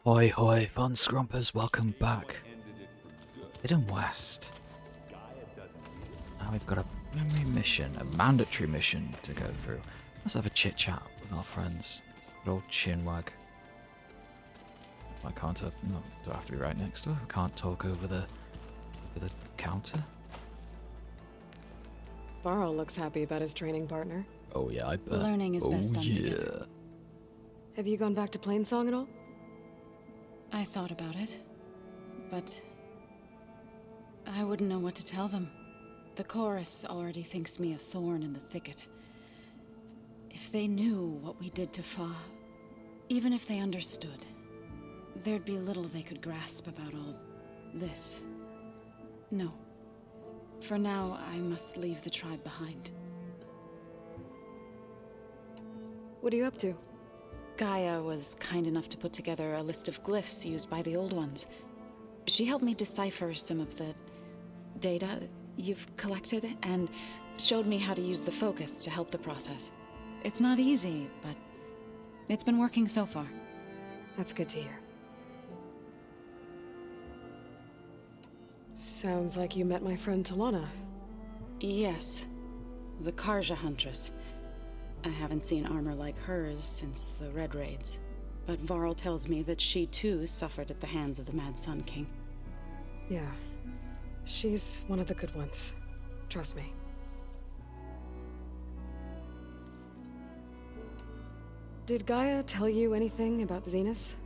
Hoi hoi, fun scrumpers, welcome back. Hidden West. Now we've got a mission, a mandatory mission to go through. Let's have a chit chat with our friends. Good old chinwag. Why can't I? No, do I have to be right next to her? I can't talk over the counter. Varl looks happy about his training partner. Oh yeah, I bet. Learning is best done together. Have you gone back to Plainsong at all? I thought about it, but I wouldn't know what to tell them. The chorus already thinks me a thorn in the thicket. If they knew what we did to Fa, even if they understood, there'd be little they could grasp about all this. No. For now, I must leave the tribe behind. What are you up to? Gaia was kind enough to put together a list of glyphs used by the Old Ones. She helped me decipher some of the data you've collected, and showed me how to use the focus to help the process. It's not easy, but it's been working so far. That's good to hear. Sounds like you met my friend Talana. Yes, the Karja Huntress. I haven't seen armor like hers since the Red Raids, but Varl tells me that she too suffered at the hands of the Mad Sun King. Yeah, she's one of the good ones. Trust me. Did Gaia tell you anything about the Zeniths?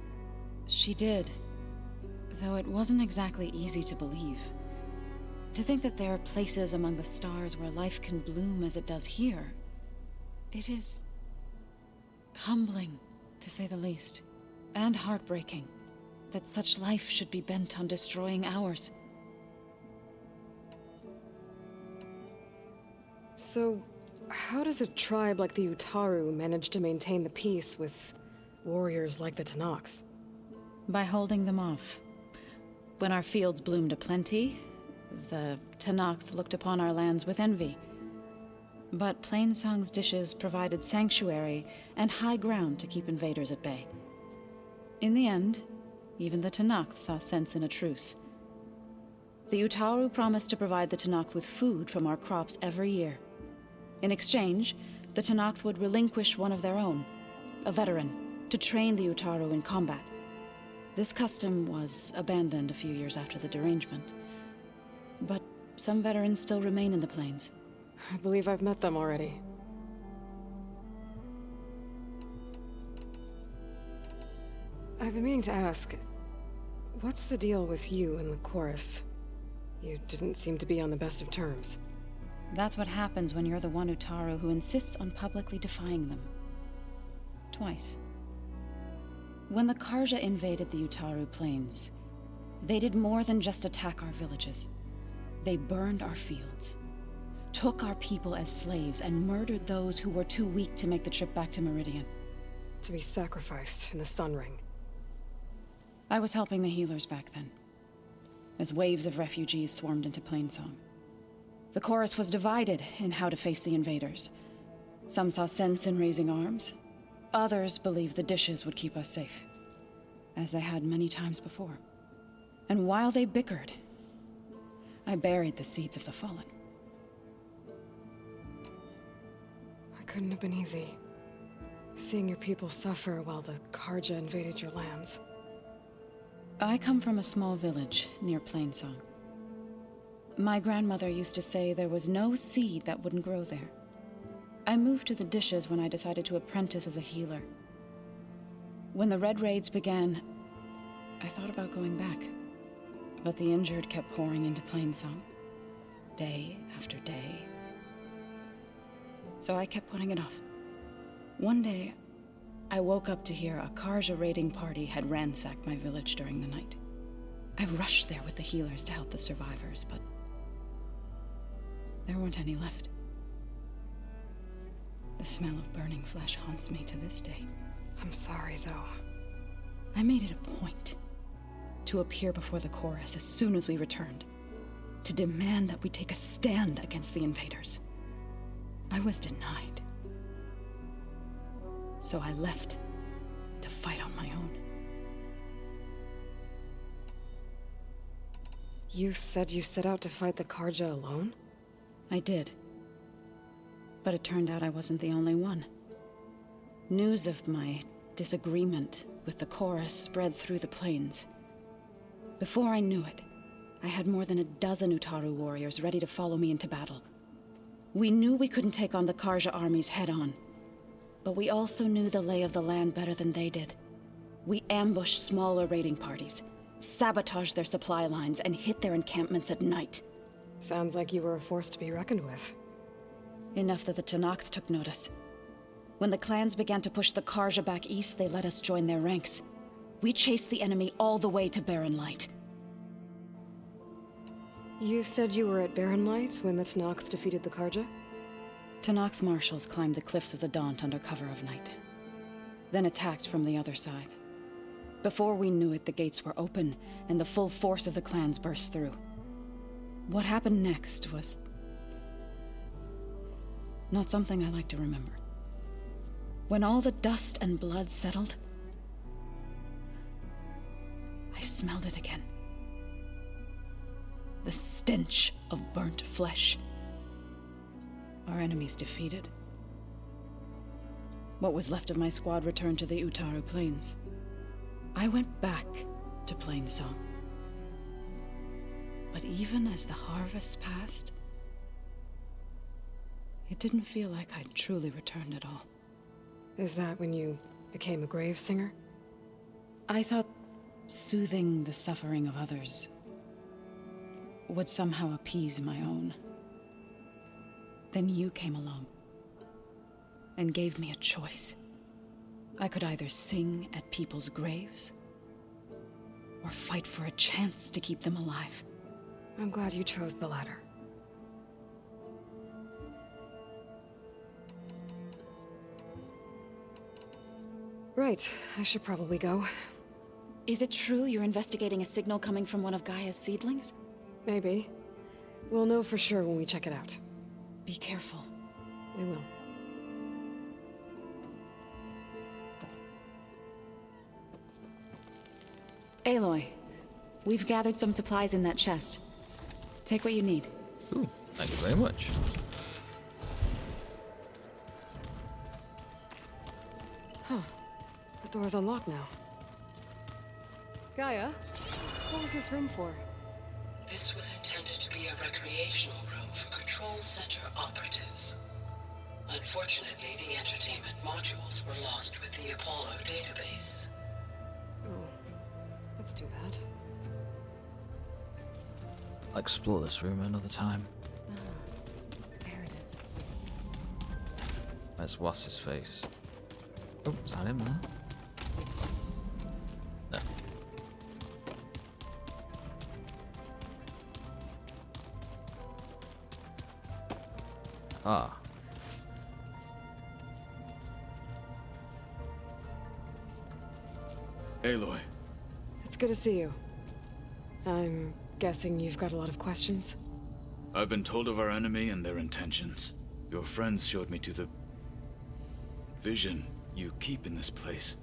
She did, though it wasn't exactly easy to believe. To think that there are places among the stars where life can bloom as it does here. It is humbling, to say the least, and heartbreaking, that such life should be bent on destroying ours. So, how does a tribe like the Utaru manage to maintain the peace with warriors like the Tenakth? By holding them off. When our fields bloomed aplenty, the Tenakth looked upon our lands with envy. But Plainsong's dishes provided sanctuary and high ground to keep invaders at bay. In the end, even the Tenakth saw sense in a truce. The Utaru promised to provide the Tenakth with food from our crops every year. In exchange, the Tenakth would relinquish one of their own, a veteran, to train the Utaru in combat. This custom was abandoned a few years after the derangement. But some veterans still remain in the plains. I believe I've met them already. I've been meaning to ask, what's the deal with you and the chorus? You didn't seem to be on the best of terms. That's what happens when you're the one Utaru who insists on publicly defying them. Twice. When the Karja invaded the Utaru plains, they did more than just attack our villages. They burned our fields, took our people as slaves, and murdered those who were too weak to make the trip back to Meridian. To be sacrificed in the Sun Ring. I was helping the healers back then, as waves of refugees swarmed into Plainsong. The chorus was divided in how to face the invaders. Some saw sense in raising arms. Others believed the dishes would keep us safe, as they had many times before. And while they bickered, I buried the seeds of the fallen. Couldn't have been easy. Seeing your people suffer while the Karja invaded your lands. I come from a small village near Plainsong. My grandmother used to say there was no seed that wouldn't grow there. I moved to the dishes when I decided to apprentice as a healer. When the Red Raids began, I thought about going back. But the injured kept pouring into Plainsong, day after day. So I kept putting it off. One day, I woke up to hear a Karja raiding party had ransacked my village during the night. I rushed there with the healers to help the survivors, but there weren't any left. The smell of burning flesh haunts me to this day. I'm sorry, Zoe. I made it a point to appear before the chorus as soon as we returned, to demand that we take a stand against the invaders. I was denied. So I left to fight on my own. You said you set out to fight the Karja alone? I did. But it turned out I wasn't the only one. News of my disagreement with the chorus spread through the plains. Before I knew it, I had more than a dozen Utaru warriors ready to follow me into battle. We knew we couldn't take on the Karja armies head-on, but we also knew the lay of the land better than they did. We ambushed smaller raiding parties, sabotaged their supply lines, and hit their encampments at night. Sounds like you were a force to be reckoned with. Enough that the Tenakth took notice. When the clans began to push the Karja back east, they let us join their ranks. We chased the enemy all the way to Barren Light. You said you were at Barren Light when the Tenakth defeated the Karja? Tenakth marshals climbed the cliffs of the Daunt under cover of night, then attacked from the other side. Before we knew it, the gates were open, and the full force of the clans burst through. What happened next was not something I like to remember. When all the dust and blood settled, I smelled it again. The stench of burnt flesh. Our enemies defeated. What was left of my squad returned to the Utaru Plains. I went back to Plainsong. But even as the harvest passed, it didn't feel like I'd truly returned at all. Is that when you became a grave singer? I thought soothing the suffering of others would somehow appease my own. Then you came along and gave me a choice. I could either sing at people's graves or fight for a chance to keep them alive. I'm glad you chose the latter. Right, I should probably go. Is it true you're investigating a signal coming from one of Gaia's seedlings? Maybe. We'll know for sure when we check it out. Be careful. We will. Aloy, we've gathered some supplies in that chest. Take what you need. Ooh, thank you very much. Huh. The door's unlocked now. Gaia, what was this room for? This was intended to be a recreational room for Control Center operatives. Unfortunately, the entertainment modules were lost with the Apollo database. Oh, that's too bad. I'll explore this room another time. There it is. Where's what's face? Oh, is that him there? No. Ah. Aloy. It's good to see you. I'm guessing you've got a lot of questions? I've been told of our enemy and their intentions. Your friends showed me to the vision you keep in this place,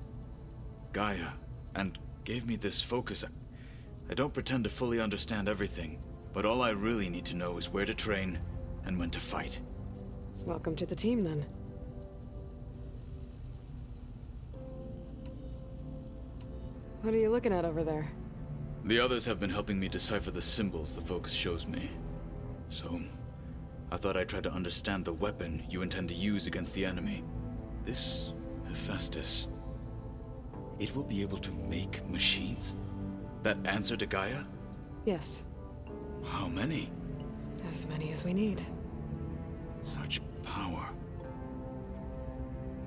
Gaia, and gave me this focus. I don't pretend to fully understand everything, but all I really need to know is where to train and when to fight. Welcome to the team, then. What are you looking at over there? The others have been helping me decipher the symbols the focus shows me. So, I thought I'd try to understand the weapon you intend to use against the enemy. This Hephaestus, it will be able to make machines? That answer to Gaia? Yes, How many? as many as we need. Such power.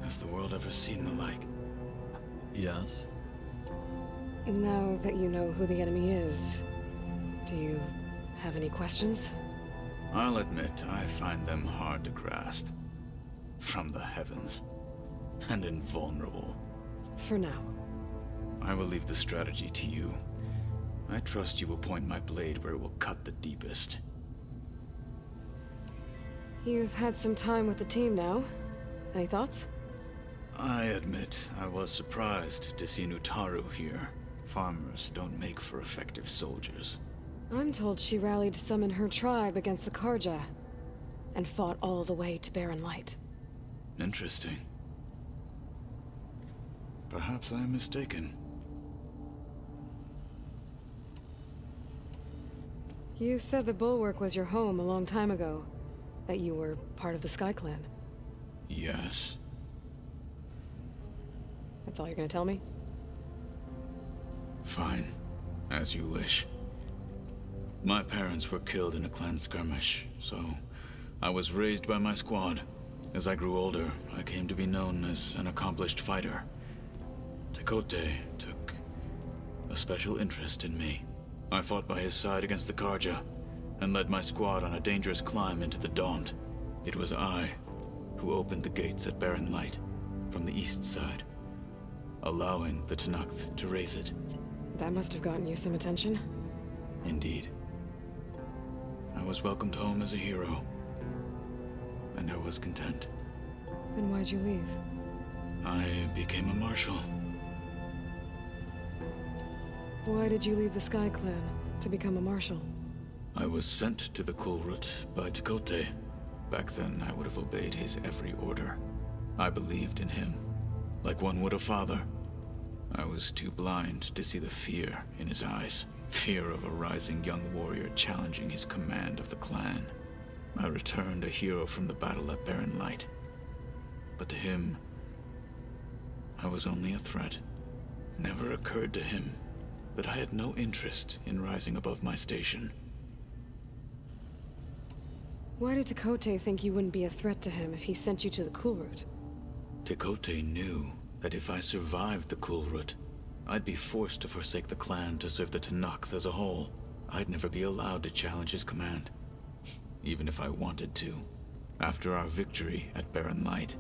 Has the world ever seen the like? Yes. Now that you know who the enemy is, do you have any questions? I'll admit, I find them hard to grasp. From the heavens. And invulnerable. For now. I will leave the strategy to you. I trust you will point my blade where it will cut the deepest. You've had some time with the team now. Any thoughts? I admit, I was surprised to see an Utaru here. Farmers don't make for effective soldiers. I'm told she rallied some in her tribe against the Karja, and fought all the way to Barren Light. Interesting. Perhaps I am mistaken. You said the Bulwark was your home a long time ago. That you were part of the Sky Clan. Yes. That's all you're gonna tell me? Fine. As you wish. My parents were killed in a clan skirmish, so I was raised by my squad. As I grew older, I came to be known as an accomplished fighter. Tekote took a special interest in me. I fought by his side against the Karja, and led my squad on a dangerous climb into the Daunt. It was I who opened the gates at Barren Light from the east side, allowing the Tenakth to raise it. That must have gotten you some attention. Indeed. I was welcomed home as a hero, and I was content. Then why'd you leave? I became a marshal. Why did you leave the Sky Clan to become a marshal? I was sent to the Kulrut by Tekote. Back then, I would have obeyed his every order. I believed in him, like one would a father. I was too blind to see the fear in his eyes. Fear of a rising young warrior challenging his command of the clan. I returned a hero from the battle at Barren Light. But to him, I was only a threat. Never occurred to him that I had no interest in rising above my station. Why did Tekote think you wouldn't be a threat to him if he sent you to the Kulrut? Tekote knew that if I survived the Kulrut, I'd be forced to forsake the clan to serve the Tenakth as a whole. I'd never be allowed to challenge his command, even if I wanted to. After our victory at Barren Light,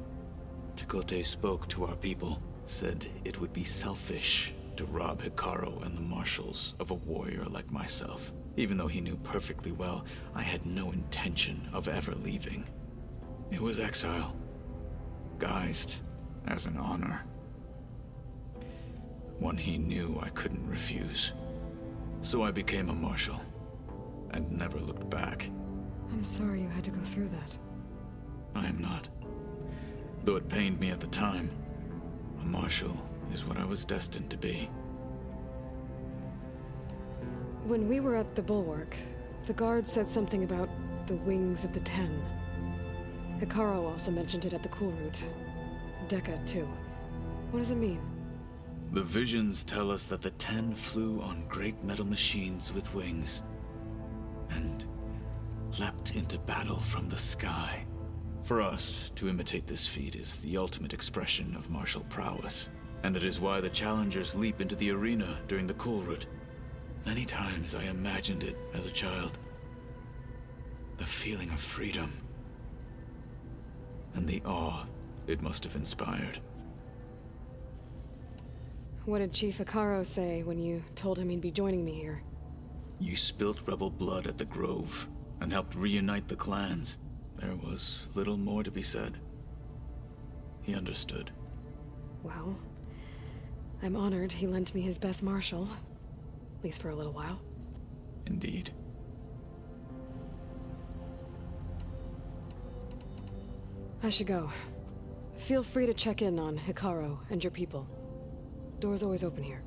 Tekote spoke to our people, said it would be selfish to rob Hikaru and the marshals of a warrior like myself. Even though he knew perfectly well I had no intention of ever leaving. It was exile, guised as an honor. One he knew I couldn't refuse. So I became a marshal, and never looked back. I'm sorry you had to go through that. I am not. Though it pained me at the time, a marshal is what I was destined to be. When we were at the Bulwark, the guard said something about the Wings of the Ten. Hikaru also mentioned it at the Kulrut. Dekka, too. What does it mean? The visions tell us that the Ten flew on great metal machines with wings, and leapt into battle from the sky. For us, to imitate this feat is the ultimate expression of martial prowess, and it is why the challengers leap into the arena during the Kulrut. Many times I imagined it as a child. The feeling of freedom, and the awe it must have inspired. What did Chief Hikaru say when you told him he'd be joining me here? You spilt rebel blood at the Grove, and helped reunite the clans. There was little more to be said. He understood. Well, I'm honored he lent me his best marshal. At least for a little while. Indeed. I should go. Feel free to check in on Hikaru and your people. Door's always open here.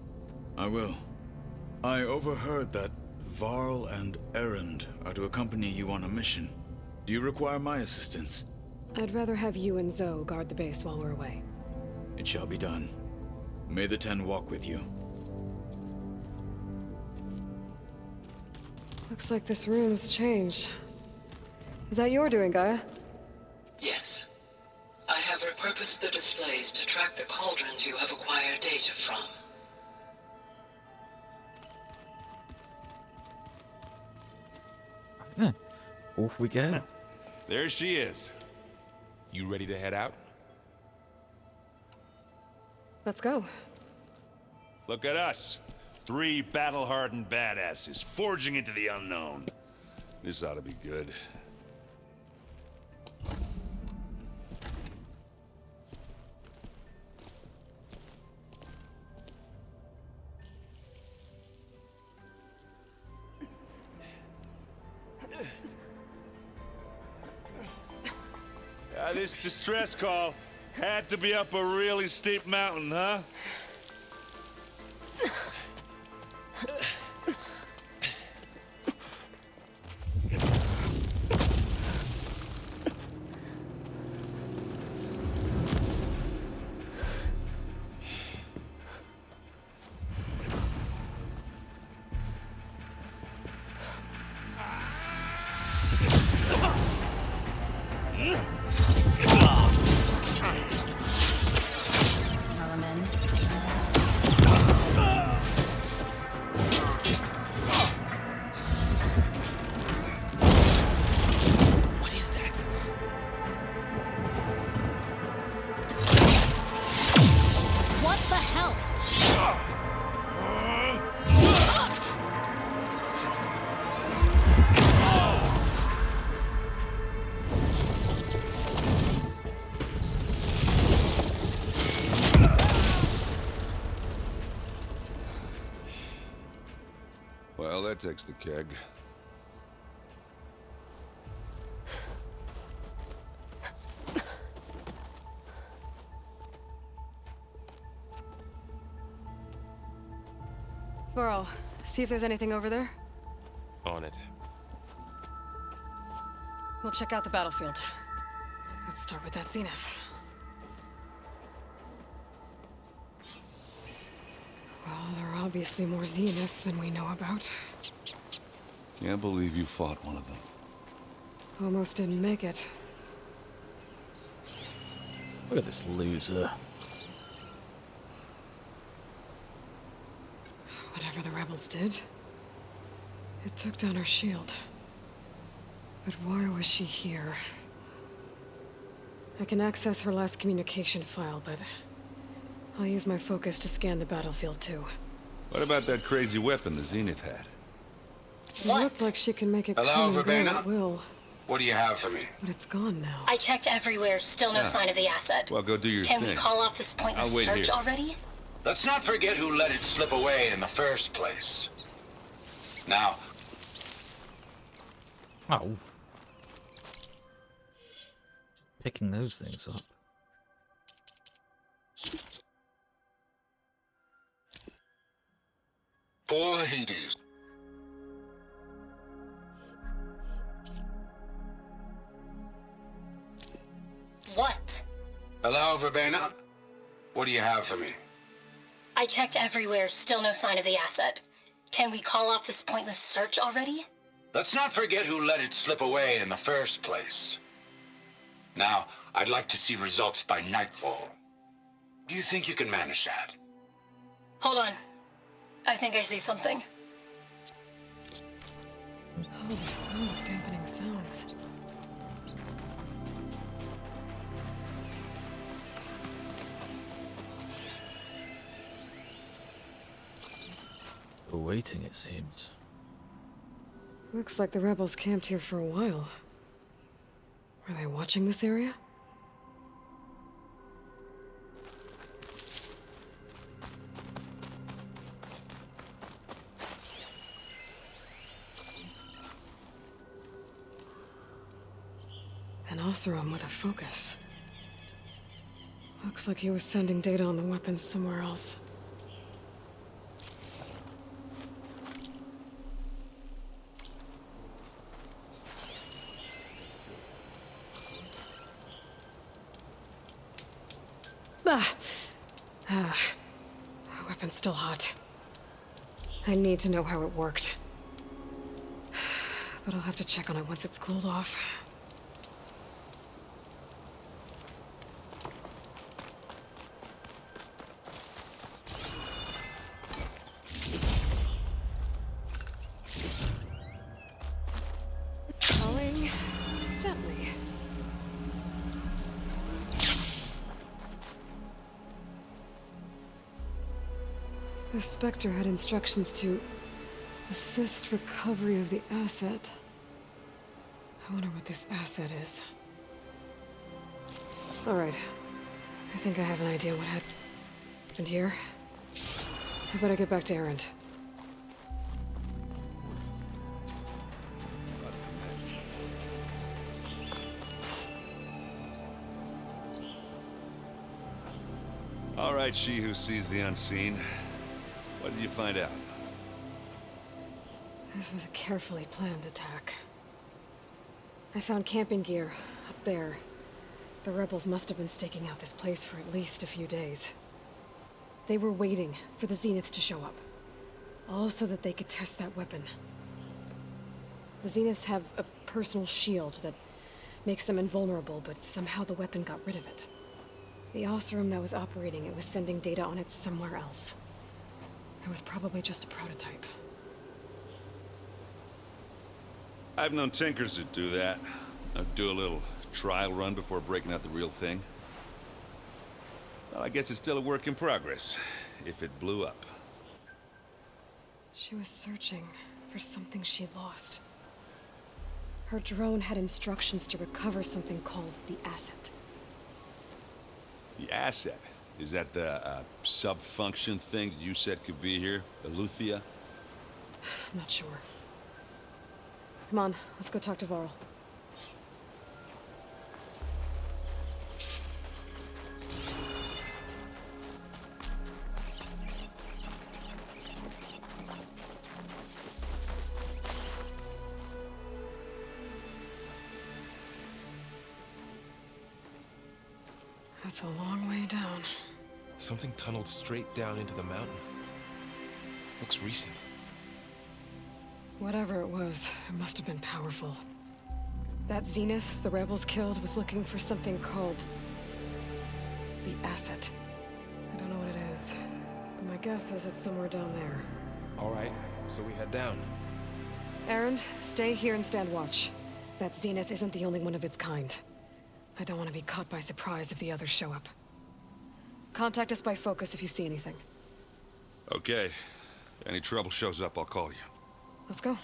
I will. I overheard that Varl and Erend are to accompany you on a mission. Do you require my assistance? I'd rather have you and Zoe guard the base while we're away. It shall be done. May the Ten walk with you. Looks like this room's changed. Is that your doing, Gaia? Yes. I have repurposed the displays to track the cauldrons you have acquired data from. Then, off we go. There she is. You ready to head out? Let's go. Look at us. 3 battle-hardened badasses forging into the unknown. This ought to be good. This distress call had to be up a really steep mountain, huh? What the hell? Well, that takes the keg. Burrow, see if there's anything over there. On it. We'll check out the battlefield. Let's start with that zenith. Well, there are obviously more zeniths than we know about. Can't believe you fought one of them. Almost didn't make it. Look at this loser. Whatever the rebels did, it took down our shield. But why was she here? I can access her last communication file, but I'll use my focus to scan the battlefield too. What about that crazy weapon the Zenith had? It looked like she can make it come and go at will, What do you have for me? but it's gone now. I checked everywhere, still no sign of the asset. Well, go do your Can thing. we call off this pointless I'll wait search here. already? Let's not forget who let it slip away in the first place. Now, Oh. Picking those things up. for Hades. What? Hello, Verbena? What do you have for me? I checked everywhere, still no sign of the asset. Can we call off this pointless search already? Let's not forget who let it slip away in the first place. Now, I'd like to see results by nightfall. Do you think you can manage that? Hold on. I think I see something. Oh, the sun is dampening sounds. We're waiting, it seems. Looks like the rebels camped here for a while. Were they watching this area? An Oseram with a focus. Looks like he was sending data on the weapons somewhere else. The weapon's still hot. I need to know how it worked. But I'll have to check on it once it's cooled off. Going gently. The Spectre had instructions to assist recovery of the asset. I wonder what this asset is. Alright. I think I have an idea what happened here. I better get back to Erend. right, she who sees the unseen. What did you find out? This was a carefully planned attack. I found camping gear up there. The rebels must have been staking out this place for at least a few days. They were waiting for the Zeniths to show up. All so that they could test that weapon. The Zeniths have a personal shield that makes them invulnerable, but somehow the weapon got rid of it. The Oseram that was operating it was sending data on it somewhere else. It was probably just a prototype. I've known tinkers that do that. I'd do a little trial run before breaking out the real thing. Well, I guess it's still a work in progress, if it blew up. She was searching for something she lost. Her drone had instructions to recover something called the asset. The asset? Is that the sub-function thing that you said could be here? Eleuthia? I'm not sure. Come on, let's go talk to Varl. That's a long way down. Something tunneled straight down into the mountain. Looks recent. Whatever it was, it must have been powerful. That Zenith the rebels killed was looking for something called the asset. I don't know what it is, but my guess is it's somewhere down there. All right, so we head down. Erend, stay here and stand watch. That Zenith isn't the only one of its kind. I don't want to be caught by surprise if the others show up. Contact us by focus if you see anything. Okay. If any trouble shows up, I'll call you. Let's go.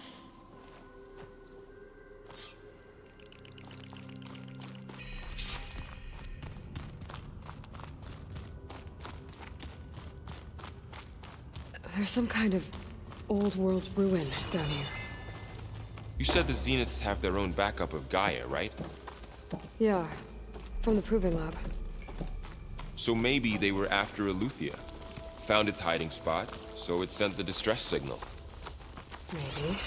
There's some kind of old world ruin down here. You said the Zeniths have their own backup of Gaia, right? Yeah, from the Proving Lab. So maybe they were after Eleuthia. Found its hiding spot, so it sent the distress signal. Maybe.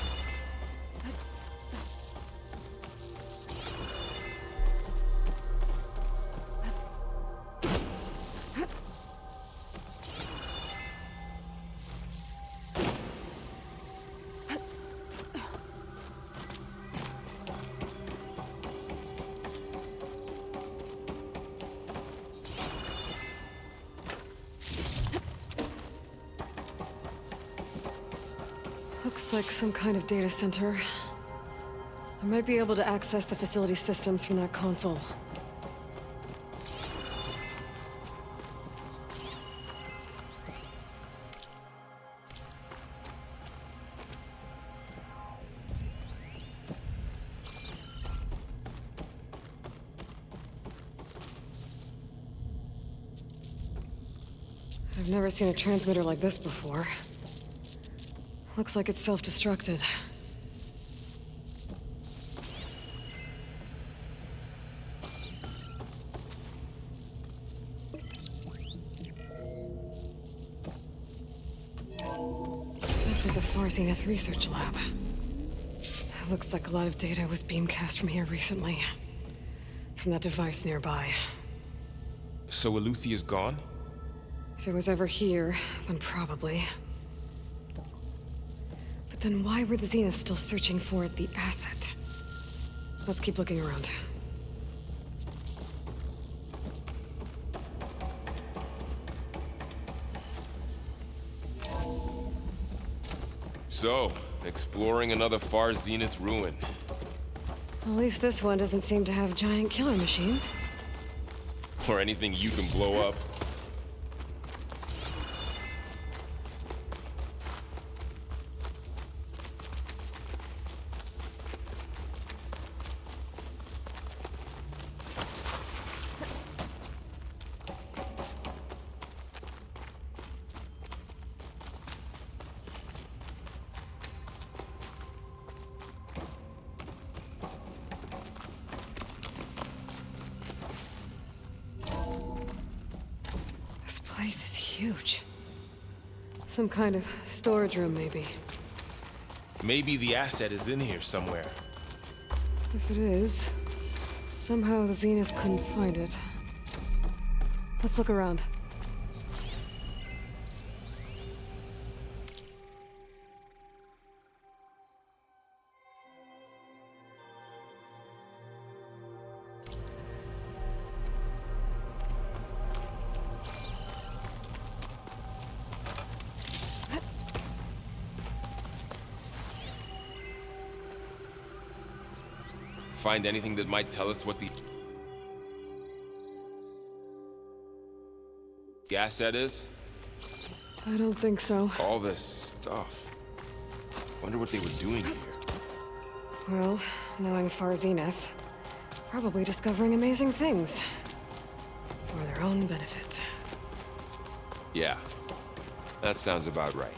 Looks like some kind of data center. I might be able to access the facility systems from that console. I've never seen a transmitter like this before. Looks like it's self-destructed. This was a Far Zenith research lab. It looks like a lot of data was beamcast from here recently. From that device nearby. So Eleuthia's gone? If it was ever here, then probably. But then why were the Zeniths still searching for the asset? Let's keep looking around. So, exploring another Far Zenith ruin. At least this one doesn't seem to have giant killer machines. Or anything you can blow up. place is huge. Some kind of storage room, maybe. Maybe the asset is in here somewhere. If it is, somehow the Zenith couldn't find it. Let's look around. Find anything that might tell us what the asset is? I don't think so. All this stuff. Wonder what they were doing here. Well, knowing Far Zenith, probably discovering amazing things. For their own benefit. Yeah, that sounds about right.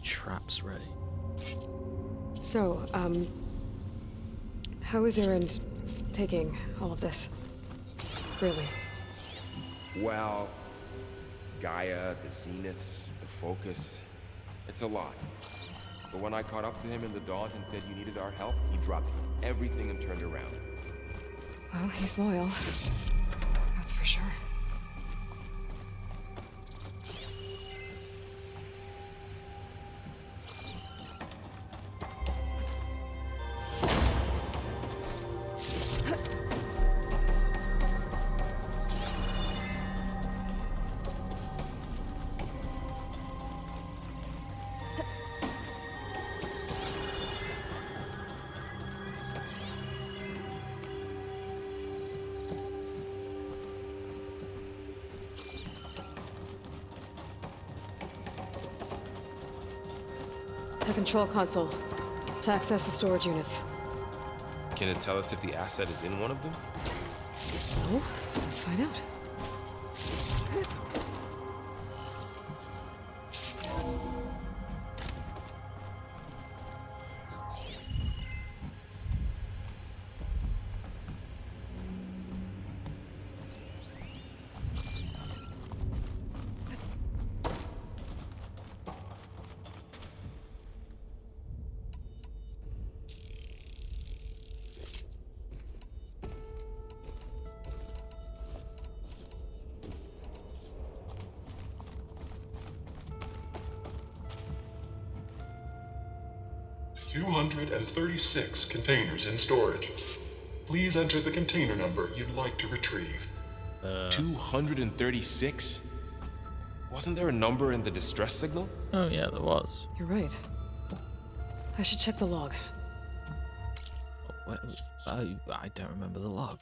Traps ready. So, how is Erend taking all of this? Really? Well, Gaia, the Zeniths, the Focus, it's a lot. But when I caught up to him in the Daunt and said you needed our help, he dropped everything and turned around. Well, he's loyal. That's for sure. The control console. To access the storage units. Can it tell us if the asset is in one of them? No? Let's find out. $236 containers in storage. Please enter the container number you'd like to retrieve. 236? Wasn't there a number in the distress signal? Oh yeah, there was. You're right. I should check the log. Oh, wait, I don't remember the log.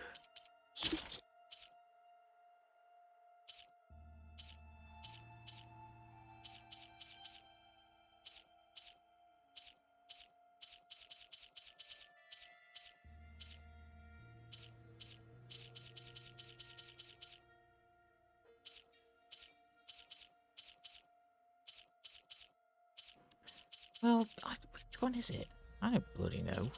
Well, which one is it? I don't bloody know.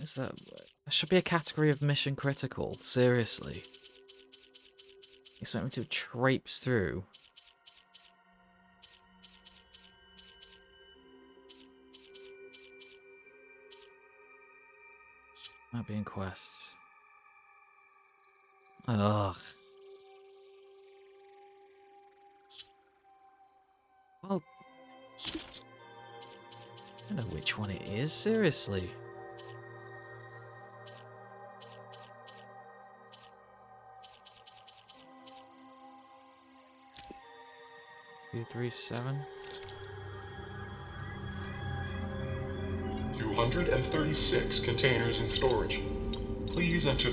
Is that? There should be a category of mission critical. Seriously. You expect me to traipse through? Might be in quests. Ugh. Well, I don't know which one it is. Seriously. 237. 236 containers in storage. Please enter.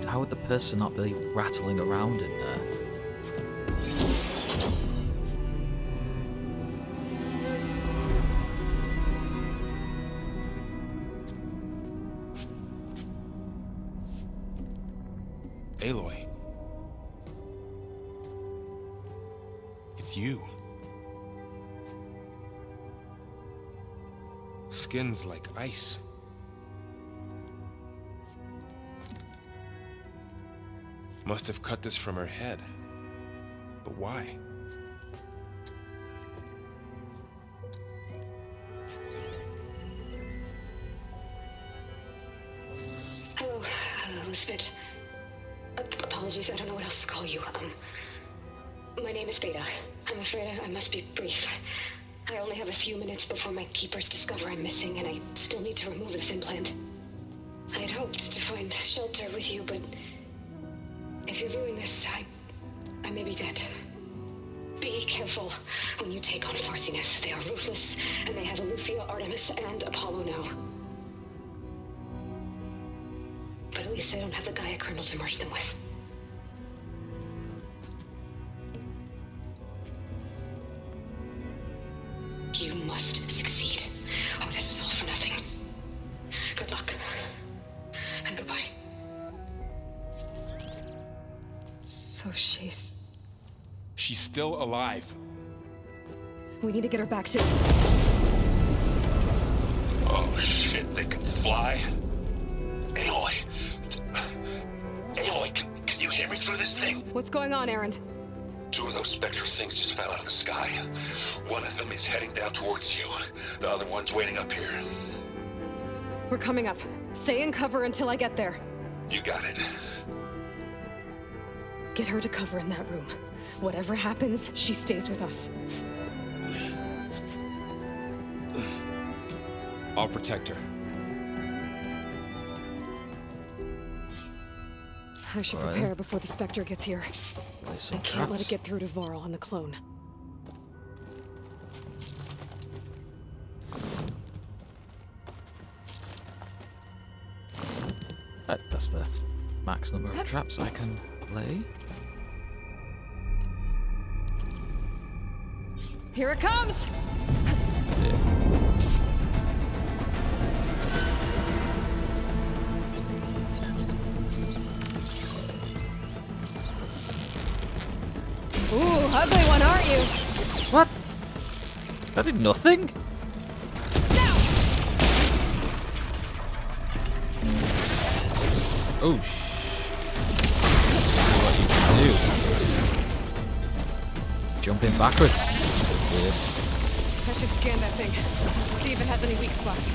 How would the person not be rattling around in there? Aloy. It's you. Skin's like ice. Must have cut this from her head. But why? Hello, Elizabeth. Apologies, I don't know what else to call you. My name is Beta. I'm afraid I must be brief. I only have a few minutes before my keepers discover I'm missing, and I still need to remove this implant. I had hoped to find shelter with you, but if you're viewing this, I may be dead. Be careful when you take on Farsineth. They are ruthless, and they have Aletheia, Artemis, and Apollo now. But at least I don't have the Gaia kernel to merge them with. You must succeed. Oh, this was all for nothing. Good luck. And goodbye. So she's still alive. We need to get her back to... Oh shit, they can fly? Aloy! Aloy, can you hear me through this thing? What's going on, Erend? Two of those spectral things just fell out of the sky. One of them is heading down towards you. The other one's waiting up here. We're coming up. Stay in cover until I get there. You got it. Get her to cover in that room. Whatever happens, she stays with us. I'll protect her. I should prepare before the Spectre gets here. I can't let it get through to Varl on the clone. That's the max number of traps I can lay. Here it comes! Yeah. Ooh, ugly one, aren't you? What? I did nothing? Oh, what you can do? Jumping backwards. Weird. I should scan that thing. See if it has any weak spots.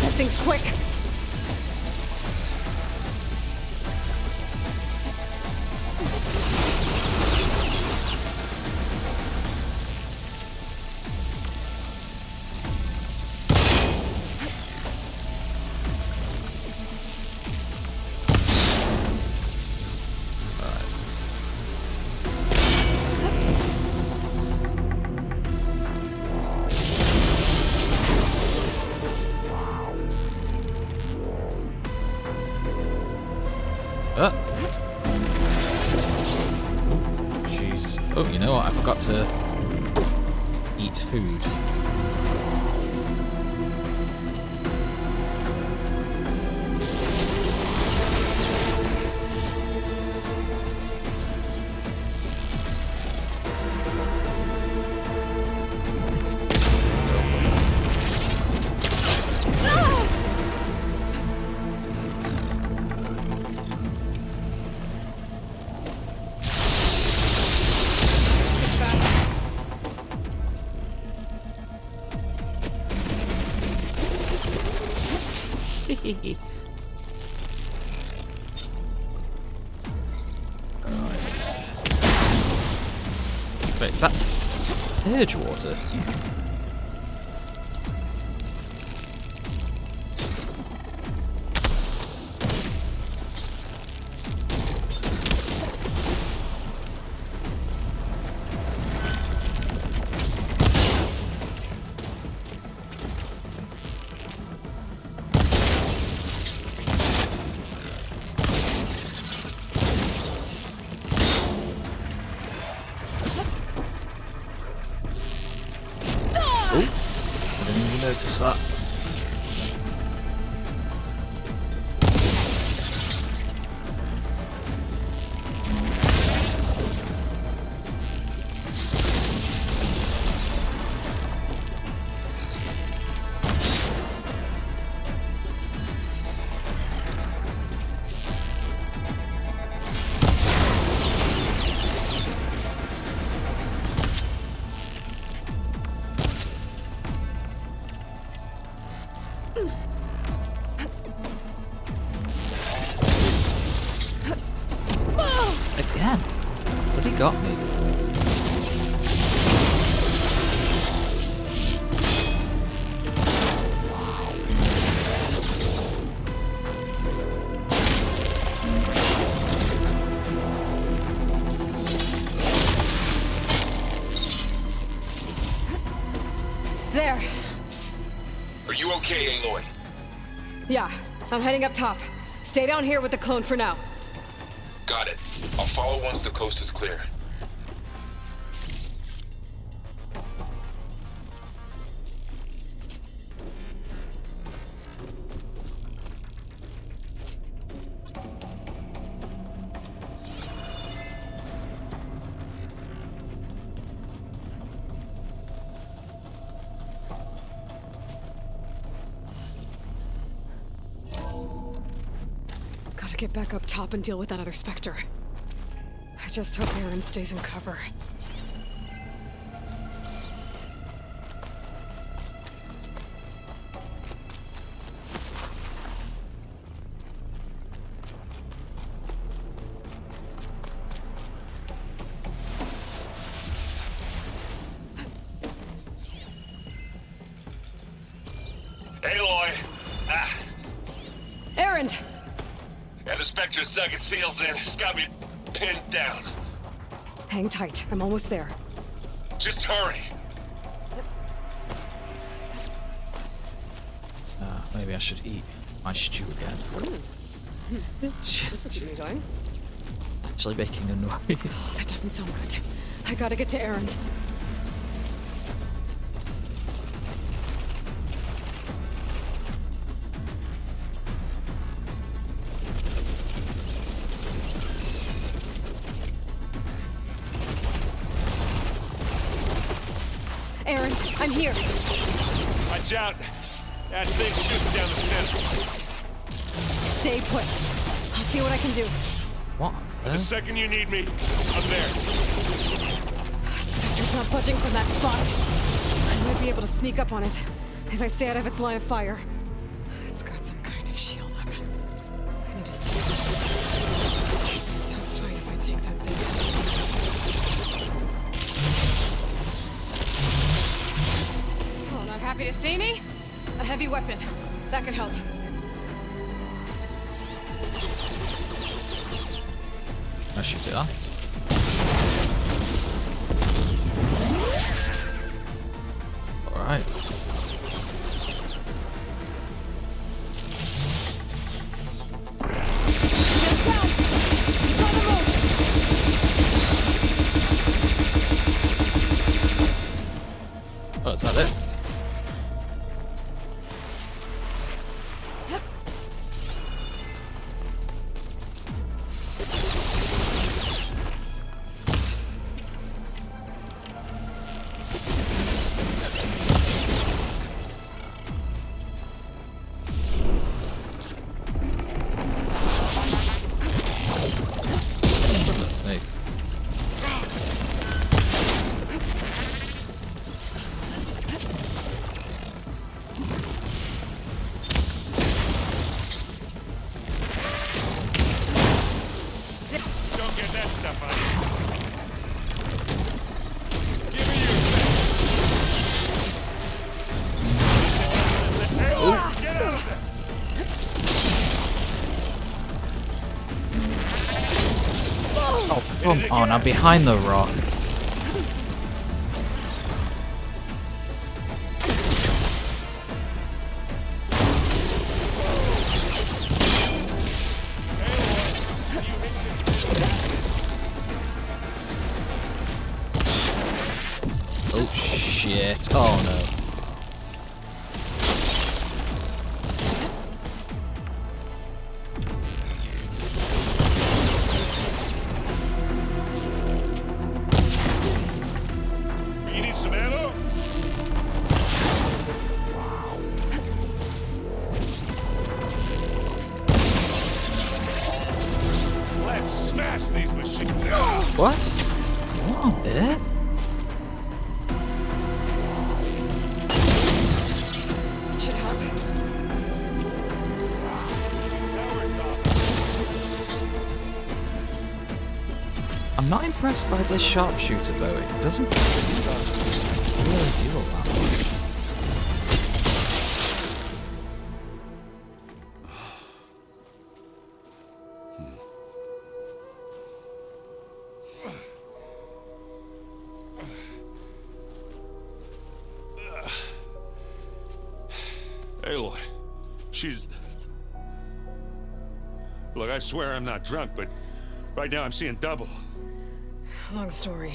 That thing's quick. Jeez. Oh, you know what? I forgot to eat food. Wait, is that purge water? Notice that. Again? But he got me. There. Are you okay, Aloy? Yeah, I'm heading up top. Stay down here with the clone for now. Got it. I'll follow once the coast is clear. Gotta get back up top and deal with that other Spectre. I just hope Aaron stays in cover. Aloy! Aaron! Yeah, the Spectre's dug its heels in. It's got me pinned down. Hang tight. I'm almost there. Just hurry. Maybe I should eat my stew again. This will keep me going. Actually making a noise. That doesn't sound good. I gotta get to Aaron. Aaron, I'm here. Watch out. That thing's shooting down the center. Stay put. I'll see what I can do. What? The second you need me, I'm there. Spectre's not budging from that spot. I might be able to sneak up on it if I stay out of its line of fire. It's got some kind of shield up. I need to stay. Tough fight if I take that thing. Oh, not happy to see me? A heavy weapon. That could help. I should do that. Alright. Just down. Oh, come on, I'm behind the rock. Oh shit, oh no. You need some ammo? Let's smash these machines. What? Come on, bit. Should help. I'm not impressed by this sharpshooter though. It doesn't really do all that much. Aloy, she's... Look, I swear I'm not drunk, but right now I'm seeing double. Long story,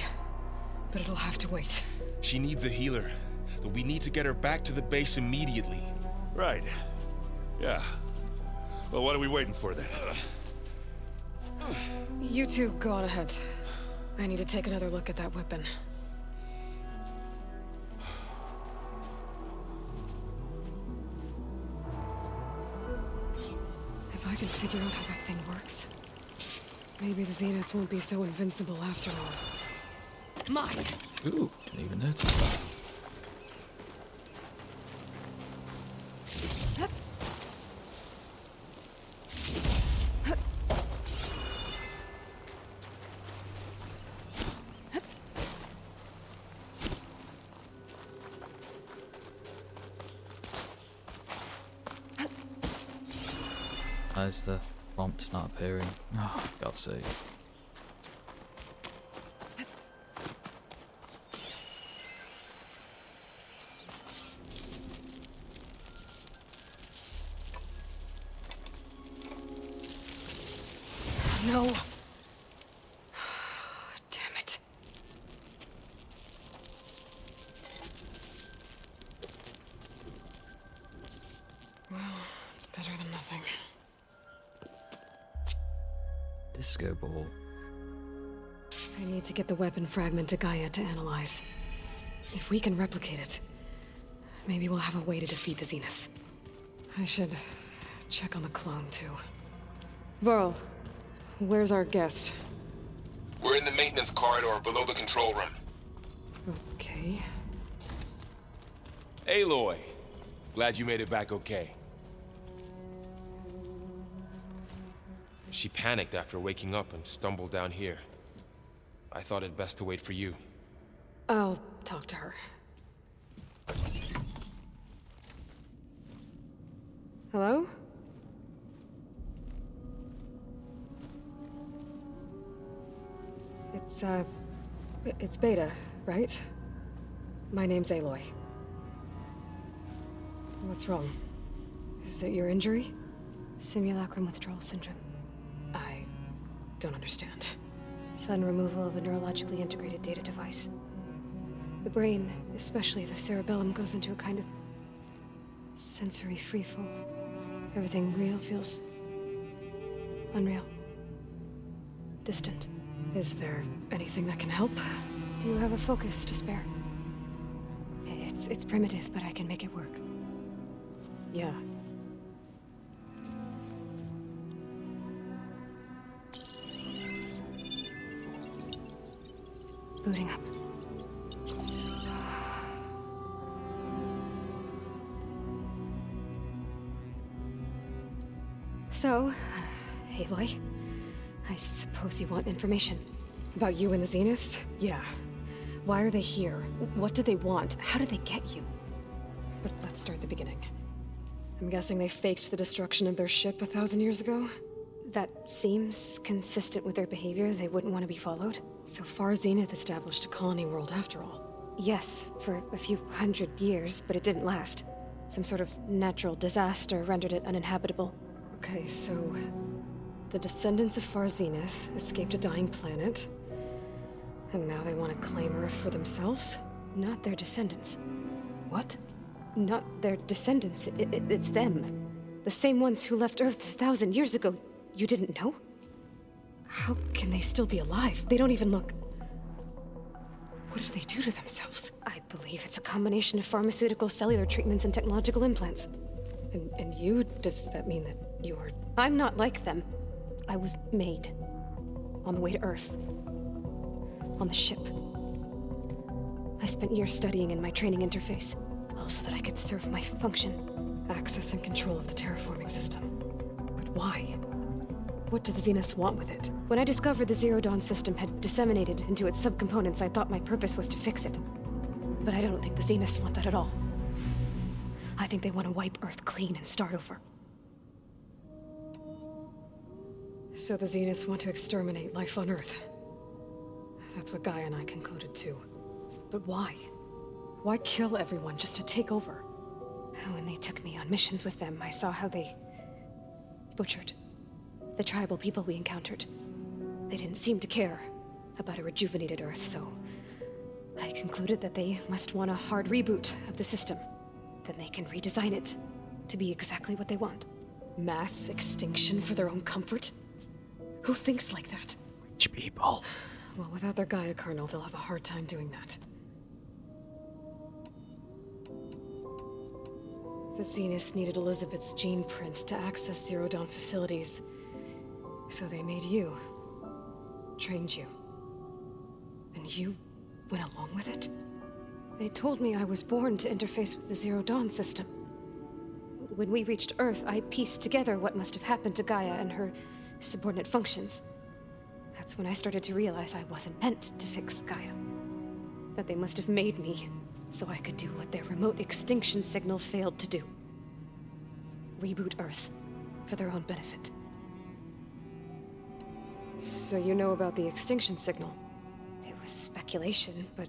but it'll have to wait. She needs a healer, but we need to get her back to the base immediately. Right. Yeah. Well, what are we waiting for then? You two go on ahead. I need to take another look at that weapon. If I can figure out how that thing works, maybe the Zeniths won't be so invincible after all. Mine! Ooh, didn't even notice that. Why is the prompt not appearing? Oh, for God's sake. No! Damn it. Well, it's better than nothing. Disco ball. I need to get the weapon fragment to Gaia to analyze. If we can replicate it, maybe we'll have a way to defeat the Zeniths. I should check on the clone, too. Varl, where's our guest? We're in the maintenance corridor below the control room. Okay. Aloy, glad you made it back okay. She panicked after waking up and stumbled down here. I thought it best to wait for you. I'll talk to her. Hello? It's Beta, right? My name's Aloy. What's wrong? Is it your injury? Simulacrum withdrawal syndrome. I don't understand. Sudden removal of a neurologically integrated data device. The brain, especially the cerebellum, goes into a kind of sensory freefall. Everything real feels unreal. Distant. Is there anything that can help? Do you have a focus to spare? It's primitive, but I can make it work. Yeah. Booting up. So, Aloy, I suppose you want information. About you and the Zeniths? Yeah. Why are they here? What do they want? How did they get you? But let's start at the beginning. I'm guessing they faked the destruction of their ship 1,000 years ago? That seems consistent with their behavior. They wouldn't want to be followed. So Far Zenith established a colony world after all. Yes, for a few hundred years, but it didn't last. Some sort of natural disaster rendered it uninhabitable. Okay, so the descendants of Far Zenith escaped a dying planet, and now they want to claim Earth for themselves? Not their descendants. What? Not their descendants. It's them. The same ones who left Earth 1,000 years ago. You didn't know? How can they still be alive? They don't even look... What did they do to themselves? I believe it's a combination of pharmaceutical, cellular treatments, and technological implants. And you? Does that mean that you're... I'm not like them. I was made. On the way to Earth. On the ship. I spent years studying in my training interface, all so that I could serve my function. Access and control of the terraforming system. But why? What do the Zeniths want with it? When I discovered the Zero Dawn system had disseminated into its subcomponents, I thought my purpose was to fix it. But I don't think the Zeniths want that at all. I think they want to wipe Earth clean and start over. So the Zeniths want to exterminate life on Earth. That's what Gaia and I concluded too. But why? Why kill everyone just to take over? When they took me on missions with them, I saw how they butchered the tribal people we encountered. They didn't seem to care about a rejuvenated Earth, so I concluded that they must want a hard reboot of the system. Then they can redesign it to be exactly what they want. Mass extinction for their own comfort? Who thinks like that? Rich people. Well, without their Gaia kernel, they'll have a hard time doing that. The Zeniths needed Elizabeth's gene print to access Zero Dawn facilities. So they made you. Trained you. And you went along with it? They told me I was born to interface with the Zero Dawn system. When we reached Earth, I pieced together what must have happened to Gaia and her subordinate functions. That's when I started to realize I wasn't meant to fix Gaia. That they must have made me so I could do what their remote extinction signal failed to do. Reboot Earth for their own benefit. So you know about the extinction signal? It was speculation, but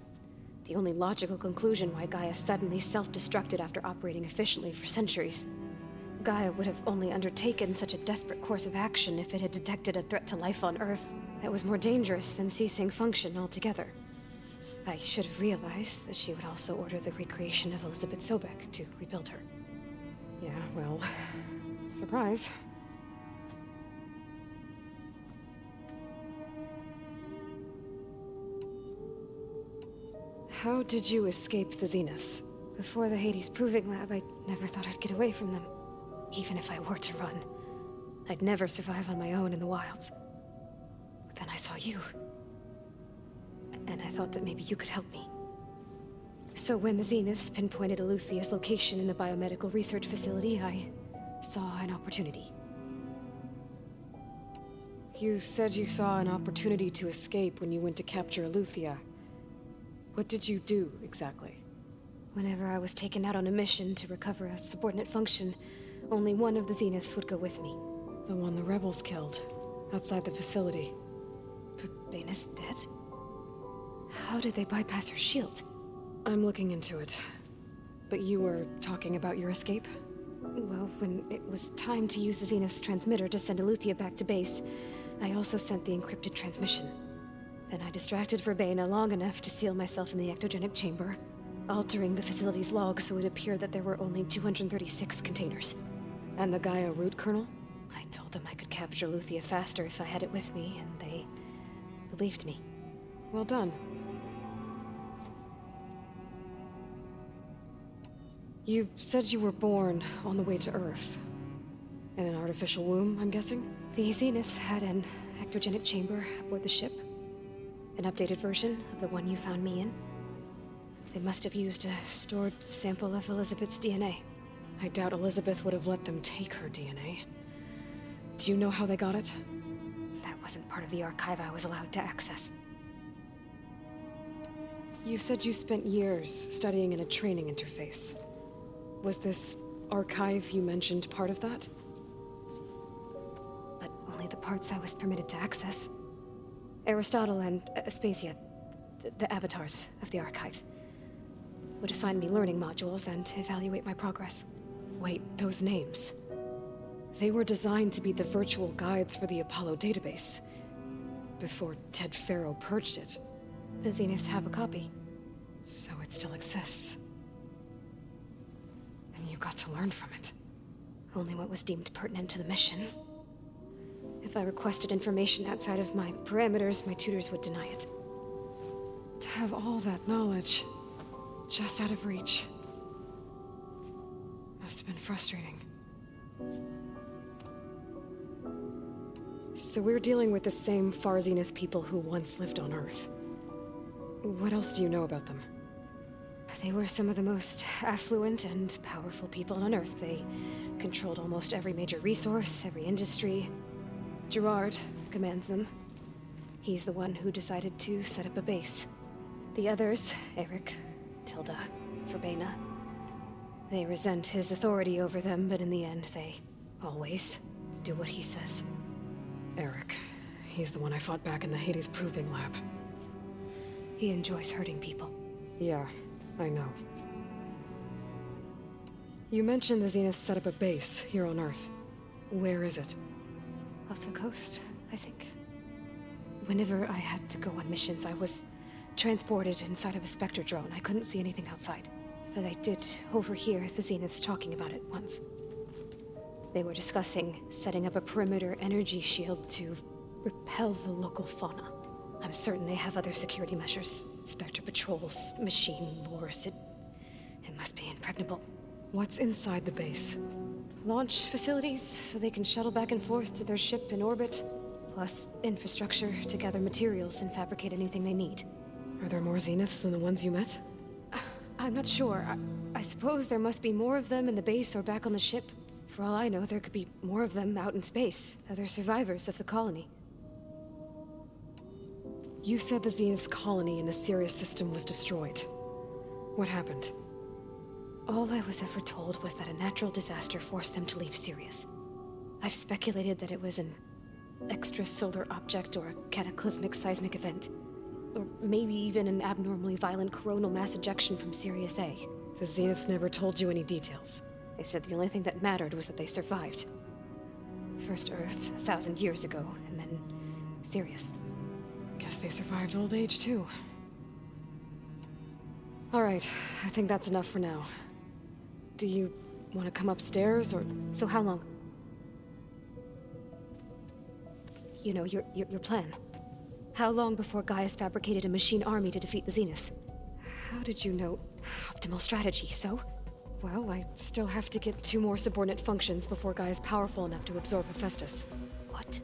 the only logical conclusion why Gaia suddenly self-destructed after operating efficiently for centuries. Gaia would have only undertaken such a desperate course of action if it had detected a threat to life on Earth that was more dangerous than ceasing function altogether. I should have realized that she would also order the recreation of Elizabeth Sobek to rebuild her. Yeah, well, surprise. How did you escape the Zeniths? Before the Hades Proving Lab, I never thought I'd get away from them. Even if I were to run, I'd never survive on my own in the wilds. But then I saw you. And I thought that maybe you could help me. So when the Zeniths pinpointed Eluthia's location in the biomedical research facility, I saw an opportunity. You said you saw an opportunity to escape when you went to capture Eluthia. What did you do, exactly? Whenever I was taken out on a mission to recover a subordinate function, only one of the Zeniths would go with me. The one the rebels killed, outside the facility. Baina's dead? How did they bypass her shield? I'm looking into it. But you were talking about your escape? Well, when it was time to use the Zenith's transmitter to send Eluthia back to base, I also sent the encrypted transmission. Then I distracted Verbaina long enough to seal myself in the ectogenic chamber, altering the facility's log so it appeared that there were only 236 containers. And the Gaia root kernel? I told them I could capture Eluthia faster if I had it with me, and they believed me. Well done. You said you were born on the way to Earth. In an artificial womb, I'm guessing? The Zeniths had an ectogenic chamber aboard the ship. An updated version of the one you found me in. They must have used a stored sample of Elizabeth's DNA. I doubt Elizabeth would have let them take her DNA. Do you know how they got it? That wasn't part of the archive I was allowed to access. You said you spent years studying in a training interface. Was this archive you mentioned part of that? But only the parts I was permitted to access. Aristotle and Aspasia, the avatars of the archive, would assign me learning modules and evaluate my progress. Wait, those names. They were designed to be the virtual guides for the Apollo database. Before Ted Faro purged it. The Zeniths have a copy. So it still exists. And you got to learn from it. Only what was deemed pertinent to the mission. If I requested information outside of my parameters, my tutors would deny it. To have all that knowledge, just out of reach. Must have been frustrating. So we're dealing with the same Far Zenith people who once lived on Earth. What else do you know about them? They were some of the most affluent and powerful people on Earth. They controlled almost every major resource, every industry. Gerard commands them. He's the one who decided to set up a base. The others, Eric, Tilda, Verbena, they resent his authority over them, but in the end, they always do what he says. Eric. He's the one I fought back in the Hades Proving Lab. He enjoys hurting people. Yeah, I know. You mentioned the Zeniths set up a base here on Earth. Where is it? Off the coast, I think. Whenever I had to go on missions, I was transported inside of a Spectre drone. I couldn't see anything outside. But I did overhear the Zeniths talking about it once. They were discussing setting up a perimeter energy shield to repel the local fauna. I'm certain they have other security measures. Spectre patrols, machine wars. It must be impregnable. What's inside the base? Launch facilities, so they can shuttle back and forth to their ship in orbit. Plus infrastructure to gather materials and fabricate anything they need. Are there more Zeniths than the ones you met? I'm not sure. I suppose there must be more of them in the base or back on the ship. For all I know, there could be more of them out in space. Other survivors of the colony. You said the Zenith's colony in the Sirius system was destroyed. What happened? All I was ever told was that a natural disaster forced them to leave Sirius. I've speculated that it was an extrasolar object or a cataclysmic seismic event. Or maybe even an abnormally violent coronal mass ejection from Sirius A. The Zeniths never told you any details. They said the only thing that mattered was that they survived. First Earth, 1,000 years ago, and then Sirius. Guess they survived old age, too. Alright, I think that's enough for now. Do you want to come upstairs, or...? So how long? You know, your plan. How long before Gaia's fabricated a machine army to defeat the Zeniths? How did you know? Optimal strategy, so? Well, I still have to get 2 more subordinate functions before Gaia's powerful enough to absorb Hephaestus. What?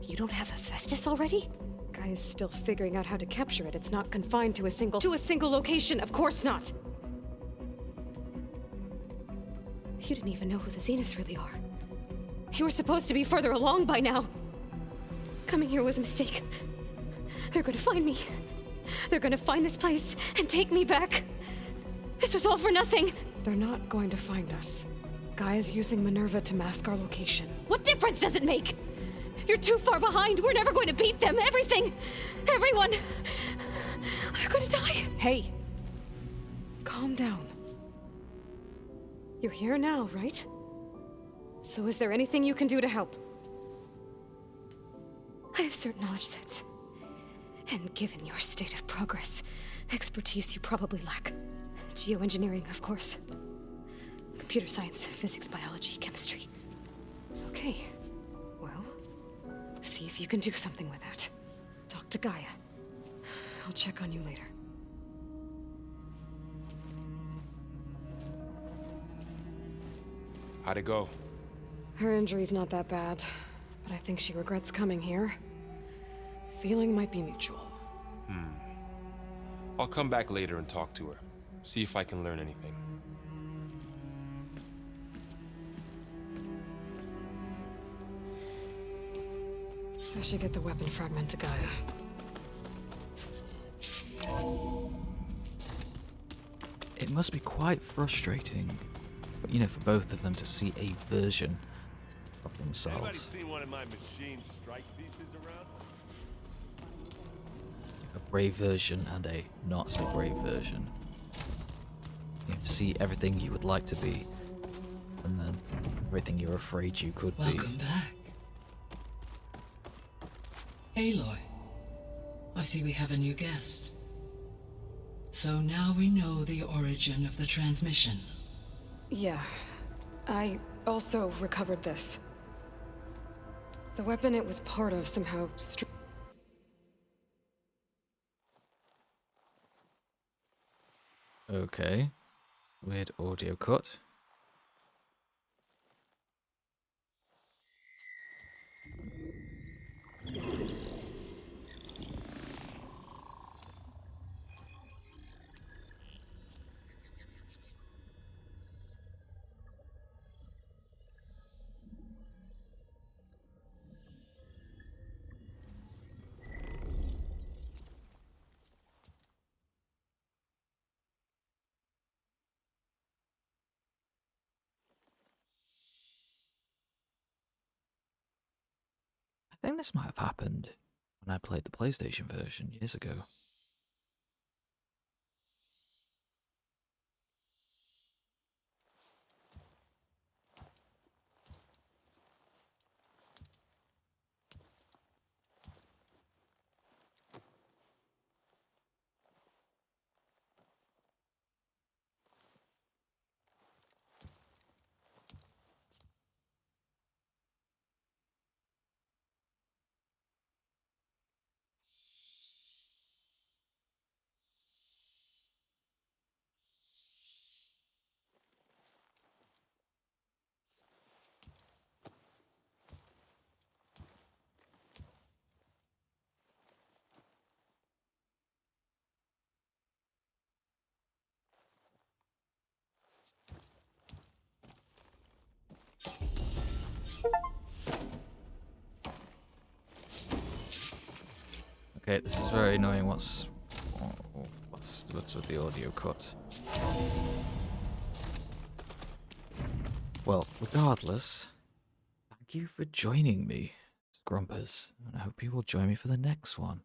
You don't have Hephaestus already? Gaia's still figuring out how to capture it. It's not confined to a single... To a single location! Of course not! You didn't even know who the Zeniths really are. You were supposed to be further along by now! Coming here was a mistake. They're gonna find me. They're gonna find this place and take me back. This was all for nothing. They're not going to find us. Gaia's using Minerva to mask our location. What difference does it make? You're too far behind. We're never going to beat them. Everything. Everyone. They're gonna die. Hey. Calm down. You're here now, right? So is there anything you can do to help? I have certain knowledge sets. And given your state of progress, expertise you probably lack. Geoengineering, of course. Computer science, physics, biology, chemistry. Okay. Well, see if you can do something with that. Talk to Gaia. I'll check on you later. How'd it go? Her injury's not that bad, but I think she regrets coming here. Feeling might be mutual. I'll come back later and talk to her. See if I can learn anything. I should get the weapon fragment to Gaia. It must be quite frustrating, you know, for both of them to see a version of themselves. Anybody seen one of my machine strike pieces around? A brave version and a not so brave version. You have to see everything you would like to be, and then everything you're afraid you could be. Welcome back. Aloy, I see we have a new guest. So now we know the origin of the transmission. Yeah. I also recovered this. The weapon it was part of somehow Okay. Weird audio cut. I think this might have happened when I played the PlayStation version years ago. Okay, this is very annoying. What's with the audio cut? Well, regardless, thank you for joining me, Scrumpers, and I hope you will join me for the next one.